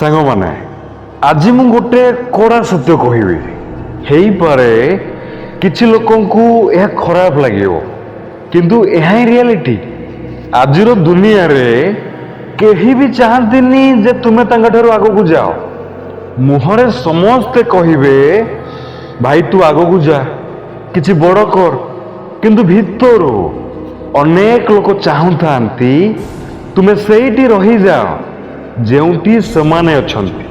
ସାଙ୍ଗମାନେ ଆଜି ମୁଁ ଗୋଟେ କଡ଼ା ସତ୍ୟ କହିବି। ହେଇପାରେ କିଛି ଲୋକଙ୍କୁ ଏହା ଖରାପ ଲାଗିବ, କିନ୍ତୁ ଏହା ହିଁ ରିଆଲିଟି। ଆଜିର ଦୁନିଆରେ କେହି ବି ଚାହାନ୍ତିନି ଯେ ତୁମେ ତାଙ୍କଠାରୁ ଆଗକୁ ଯାଅ। ମୁହଁରେ ସମସ୍ତେ କହିବେ ଭାଇ ତୁ ଆଗକୁ ଯା, କିଛି ବଡ଼ କର, କିନ୍ତୁ ଭିତରୁ ଅନେକ ଲୋକ ଚାହୁଁଥାନ୍ତି ତୁମେ ସେଇଠି ରହିଯାଅ ଯେଉଁଠି ସେମାନେ ଅଛନ୍ତି।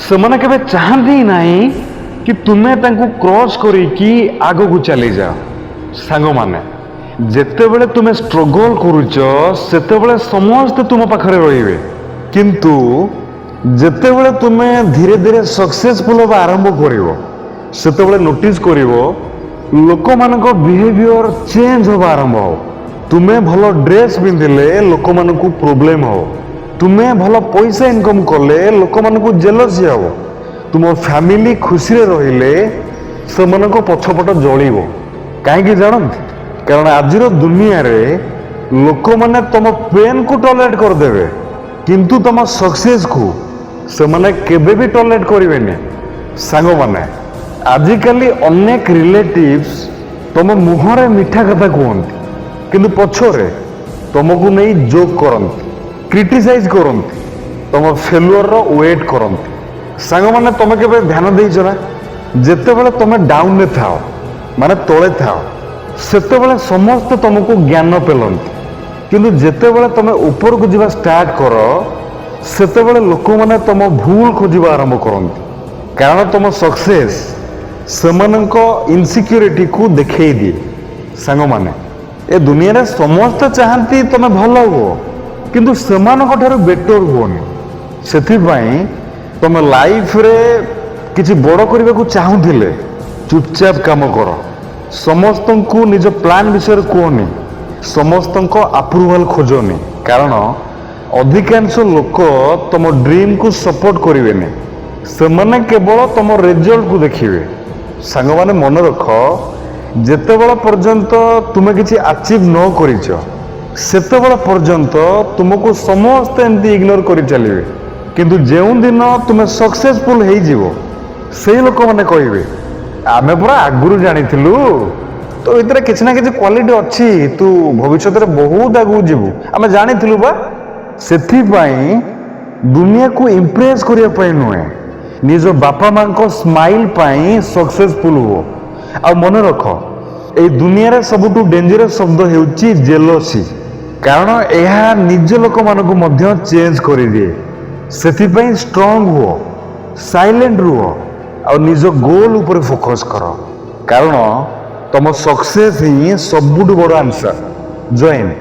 ସେମାନେ କେବେ ଚାହାନ୍ତି ନାହିଁ କି ତୁମେ ତାଙ୍କୁ କ୍ରସ୍ କରିକି ଆଗକୁ ଚାଲିଯାଅ। ସାଙ୍ଗମାନେ, ଯେତେବେଳେ ତୁମେ ଷ୍ଟ୍ରଗଲ୍ କରୁଛ ସେତେବେଳେ ସମସ୍ତେ ତୁମ ପାଖରେ ରହିବେ, କିନ୍ତୁ ଯେତେବେଳେ ତୁମେ ଧୀରେ ଧୀରେ ସକ୍ସେସଫୁଲ୍ ହେବା ଆରମ୍ଭ କରିବ ସେତେବେଳେ ନୋଟିସ୍ କରିବ ଲୋକମାନଙ୍କ ବିହେଭିଅର ଚେଞ୍ଜ ହେବା ଆରମ୍ଭ ହେବ। ତୁମେ ଭଲ ଡ୍ରେସ୍ ପିନ୍ଧିଲେ ଲୋକମାନଙ୍କୁ ପ୍ରୋବ୍ଲେମ୍ ହେବ, ତୁମେ ଭଲ ପଇସା ଇନକମ୍ କଲେ ଲୋକମାନଙ୍କୁ ଜେଲସି ହେବ, ତୁମ ଫ୍ୟାମିଲି ଖୁସିରେ ରହିଲେ ସେମାନଙ୍କ ପଛପଟ ଜଳିବ। କାହିଁକି ଜାଣନ୍ତି? କାରଣ ଆଜିର ଦୁନିଆରେ ଲୋକମାନେ ତମ ପେନ୍କୁ ଟଲରେଟ୍ କରିଦେବେ, କିନ୍ତୁ ତମ ସକ୍ସେସ୍କୁ ସେମାନେ କେବେ ବି ଟଲରେଟ୍ କରିବେନି। ସାଙ୍ଗମାନେ, ଆଜିକାଲି ଅନେକ ରିଲେଟିଭ୍ସ ତମ ମୁହଁରେ ମିଠା କଥା କୁହନ୍ତି, କିନ୍ତୁ ପଛରେ ତମକୁ ନେଇ ଜୋକ୍ କରନ୍ତି, କ୍ରିଟିସାଇଜ୍ କରନ୍ତି, ତମ ଫେଲୁଅରର ୱେଟ୍ କରନ୍ତି। ସାଙ୍ଗମାନେ, ତମେ କେବେ ଧ୍ୟାନ ଦେଇଛ ନା? ଯେତେବେଳେ ତମେ ଡାଉନରେ ଥାଅ, ମାନେ ତଳେ ଥାଅ, ସେତେବେଳେ ସମସ୍ତେ ତମକୁ ଜ୍ଞାନ ପେଲନ୍ତି, କିନ୍ତୁ ଯେତେବେଳେ ତମେ ଉପରକୁ ଯିବା ଷ୍ଟାର୍ଟ କର ସେତେବେଳେ ଲୋକମାନେ ତମ ଭୁଲ ଖୋଜିବା ଆରମ୍ଭ କରନ୍ତି। କାରଣ ତମ ସକ୍ସେସ୍ ସେମାନଙ୍କ ଇନସିକ୍ୟୁରିଟିକୁ ଦେଖେଇ ଦିଏ। ସାଙ୍ଗମାନେ, ଏ ଦୁନିଆରେ ସମସ୍ତେ ଚାହାନ୍ତି ତମେ ଭଲ ହୁଅ, କିନ୍ତୁ ସେମାନଙ୍କ ଠାରୁ ବେଟର ହୁଅନି। ସେଥିପାଇଁ ତମେ ଲାଇଫରେ କିଛି ବଡ଼ କରିବାକୁ ଚାହୁଁଥିଲେ ଚୁପଚାପ କାମ କର। ସମସ୍ତଙ୍କୁ ନିଜ ପ୍ଲାନ୍ ବିଷୟରେ କୁହନି, ସମସ୍ତଙ୍କ ଆପ୍ରୁଭାଲ ଖୋଜନି, କାରଣ ଅଧିକାଂଶ ଲୋକ ତମ ଡ୍ରିମ୍କୁ ସପୋର୍ଟ କରିବେନି, ସେମାନେ କେବଳ ତମ ରେଜଲ୍ଟକୁ ଦେଖିବେ। ସାଙ୍ଗମାନେ, ମନେ ରଖ, ଯେତେବେଳେ ପର୍ଯ୍ୟନ୍ତ ତୁମେ କିଛି ଆଚିଭ୍ ନ କରିଛ ସେତେବେଳେ ପର୍ଯ୍ୟନ୍ତ ତୁମକୁ ସମସ୍ତେ ଏମିତି ଇଗ୍ନୋର କରି ଚାଲିବେ, କିନ୍ତୁ ଯେଉଁଦିନ ତୁମେ ସକ୍ସେସଫୁଲ୍ ହେଇଯିବ ସେଇ ଲୋକମାନେ କହିବେ ଆମେ ପୁରା ଆଗରୁ ଜାଣିଥିଲୁ, ତୋ ଭିତରେ କିଛି ନା କିଛି କ୍ୱାଲିଟି ଅଛି, ତୁ ଭବିଷ୍ୟତରେ ବହୁତ ଆଗକୁ ଯିବୁ, ଆମେ ଜାଣିଥିଲୁ ବା। ସେଥିପାଇଁ ଦୁନିଆକୁ ଇମ୍ପ୍ରେସ୍ କରିବା ପାଇଁ ନୁହେଁ, ନିଜ ବାପା ମାଙ୍କ ସ୍ମାଇଲ୍ ପାଇଁ ସକ୍ସେସଫୁଲ୍ ହୁଅ। ଆଉ ମନେ ରଖ, ଏଇ ଦୁନିଆରେ ସବୁଠୁ ଡେଞ୍ଜରସ୍ ଶବ୍ଦ ହେଉଛି ଜେଲସି, କାରଣ ଏହା ନିଜ ଲୋକମାନଙ୍କୁ ମଧ୍ୟ ଚେଞ୍ଜ କରିଦିଏ। ସେଥିପାଇଁ ଷ୍ଟ୍ରଙ୍ଗ ହୁଅ, ସାଇଲେଣ୍ଟ ରୁହ, ଆଉ ନିଜ ଗୋଲ୍ ଉପରେ ଫୋକସ୍ କର, କାରଣ ତମ ସକ୍ସେସ୍ ହିଁ ସବୁଠୁ ବଡ଼ ଆନ୍ସର। ଜୟ ହିନ୍ଦ।